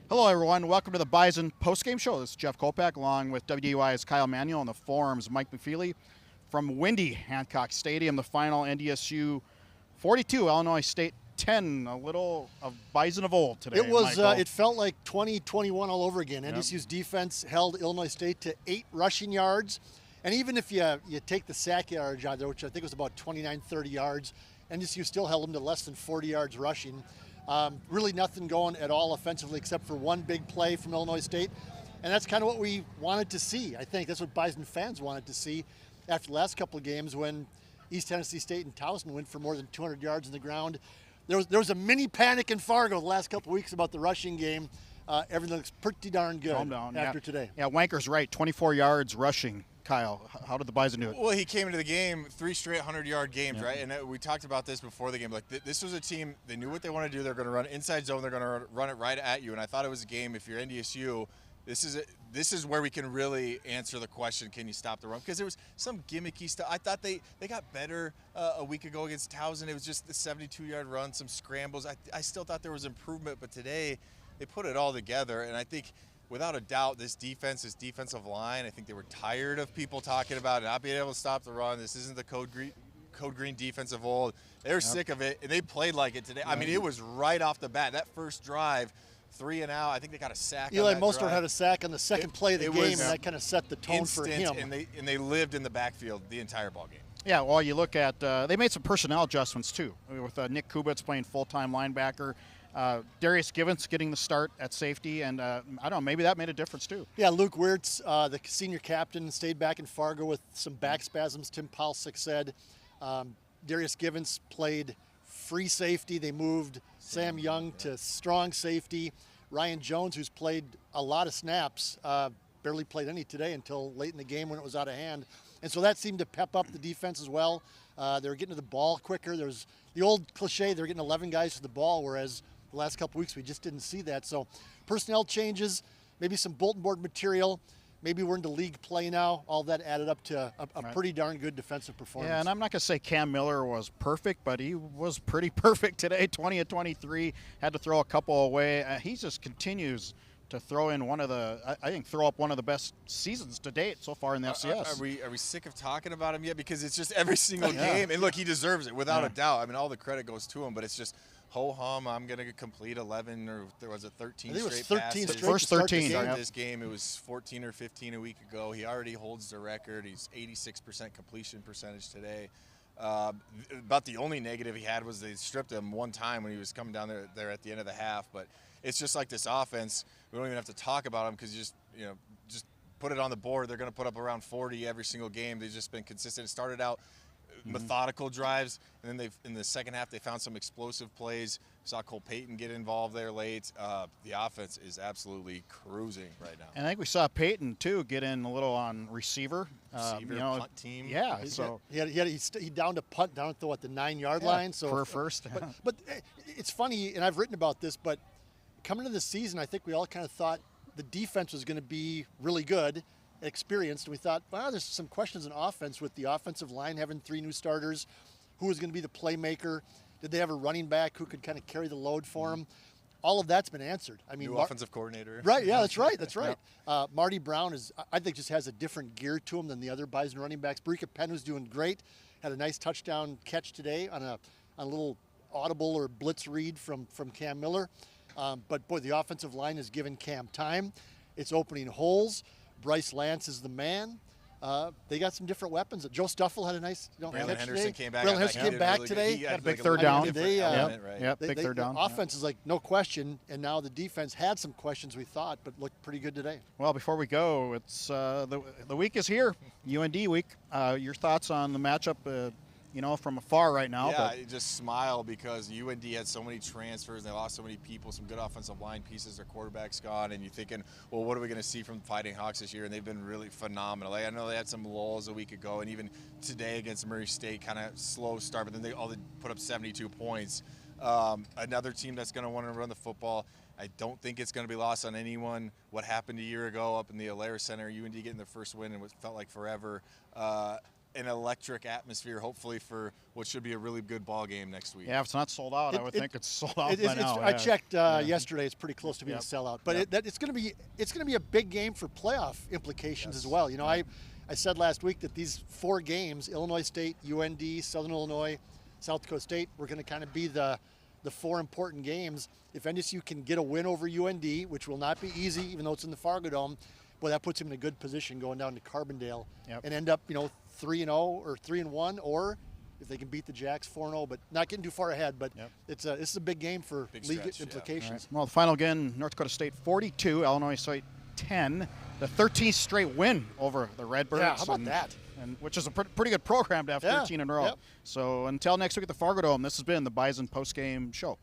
Hello, everyone. Welcome to the Bison Postgame Show. This is Jeff Kopak, along with WDUI's Kyle Manuel, and the Forum's Mike McFeely from windy Hancock Stadium. The final NDSU 42, Illinois State 10. A little of Bison of old today. It was. It felt like 2021 all over again. Yep. NDSU's defense held Illinois State to 8 rushing yards, and even if you take the sack yards out there, which I think was about 29, 30 yards, NDSU still held them to less than 40 yards rushing. Really nothing going at all offensively except for one big play from Illinois State. And that's kind of what we wanted to see. I think that's what Bison fans wanted to see after the last couple of games when East Tennessee State and Towson went for more than 200 yards on the ground. There was a mini panic in Fargo the last couple of weeks about the rushing game. Everything looks pretty darn good after today. Yeah, Wanker's right. 24 yards rushing. Kyle, how did the Bison do it? Well, he came into the game 3 straight 100-yard games, right? And we talked about this before the game. Like, this was a team, they knew what they want to do. They're going to run inside zone. They're going to run it right at you. And I thought it was a game, if you're NDSU, this is where we can really answer the question, can you stop the run? Because there was some gimmicky stuff. I thought they got better a week ago against Towson. It was just the 72-yard run, some scrambles. I still thought there was improvement, but today they put it all together. And I think, without a doubt, this defensive line, I think they were tired of people talking about it, not being able to stop the run. This isn't the Code Green defense of old. They're sick of it, and they played like it today. I mean, it was right off the bat. That first drive, 3 and out. I think they got a sack. Eli Mostert had a sack on the second play of the game, and that kind of set the tone for him. And they lived in the backfield the entire ball game. Yeah, well, you look at they made some personnel adjustments too, with Nick Kubitz playing full-time linebacker. Darius Givens getting the start at safety, and I don't know, maybe that made a difference too. Yeah, Luke Wirtz, the senior captain, stayed back in Fargo with some back spasms, Tim Paulsick said. Darius Givens played free safety. They moved Sam Young to strong safety. Ryan Jones, who's played a lot of snaps, barely played any today until late in the game when it was out of hand. And so that seemed to pep up the defense as well. They were getting to the ball quicker. There's the old cliche, they were getting 11 guys to the ball, whereas the last couple weeks we just didn't see that. So personnel changes, maybe some bulletin board material, maybe we're into league play now. All that added up to a pretty darn good defensive performance. Yeah, and I'm not going to say Cam Miller was perfect, but he was pretty perfect today. 20 of 23, had to throw a couple away. He just continues to throw in throw up one of the best seasons to date so far in the FCS. Are we sick of talking about him yet? Because it's just every single game. And look, he deserves it without a doubt. I mean, all the credit goes to him, but it's just ho-hum, I'm going to complete 11, or there was a 13 straight passes. 13 straight first 13. This game, it was 14 or 15 a week ago. He already holds the record. He's 86% completion percentage today. About the only negative he had was they stripped him one time when he was coming down there at the end of the half. But it's just like this offense. We don't even have to talk about them because just put it on the board. They're going to put up around 40 every single game. They've just been consistent. It started out methodical drives, and then in the second half they found some explosive plays. Saw Cole Payton get involved there late. The offense is absolutely cruising right now. And I think we saw Payton too get in a little on receiver. Punt team. Yeah, so he downed a punt down at the 9-yard line. So for first. But it's funny, and I've written about this, but coming into the season, I think we all kind of thought the defense was going to be really good, experienced, and we thought, well, there's some questions in offense with the offensive line having 3 new starters. Who was going to be the playmaker? Did they have a running back who could kind of carry the load for them? All of that's been answered. I mean, new offensive coordinator. Right, yeah, that's right. Marty Brown I think, just has a different gear to him than the other Bison running backs. Barika Penn, who's doing great, had a nice touchdown catch today on a little audible or blitz read from Cam Miller. But boy, the offensive line has given Cam time. It's opening holes. Bryce Lance is the man. They got some different weapons. Joe Stuffle had a nice Braylon catch Henderson today. came back. Braylon Henderson came back today. Had a big third down. Big third down. The offense is like no question, and now the defense had some questions we thought, but looked pretty good today. Well, before we go, it's the week is here, UND week. Your thoughts on the matchup? From afar right now. Yeah, I just smile because UND had so many transfers. They lost so many people, some good offensive line pieces. Their quarterback's gone, and you're thinking, well, what are we going to see from Fighting Hawks this year? And they've been really phenomenal. I know they had some lulls a week ago, and even today against Murray State, kind of slow start, but then they put up 72 points. Another team that's going to want to run the football. I don't think it's going to be lost on anyone. What happened a year ago up in the Alaire Center, UND getting their first win in what felt like forever. an electric atmosphere, hopefully, for what should be a really good ball game next week. Yeah, if it's not sold out, I would think it's sold out by now. I checked yesterday; it's pretty close to being a sellout. But it's going to be a big game for playoff implications as well. You know, I said last week that these 4 games: Illinois State, UND, Southern Illinois, South Dakota State, were going to kind of be the 4 important games. If NDSU can get a win over UND, which will not be easy, even though it's in the Fargo Dome, well, that puts him in a good position going down to Carbondale and end up, 3-0 or 3-1, or if they can beat the Jacks 4-0, but not getting too far ahead. But this is a big game for league implications. Right. Well, the final again: North Dakota State 42, Illinois State 10. The 13th straight win over the Redbirds. Yeah, how about that? And which is a pretty good program to have 13 in a row. So until next week at the Fargo Dome, this has been the Bison Postgame Show.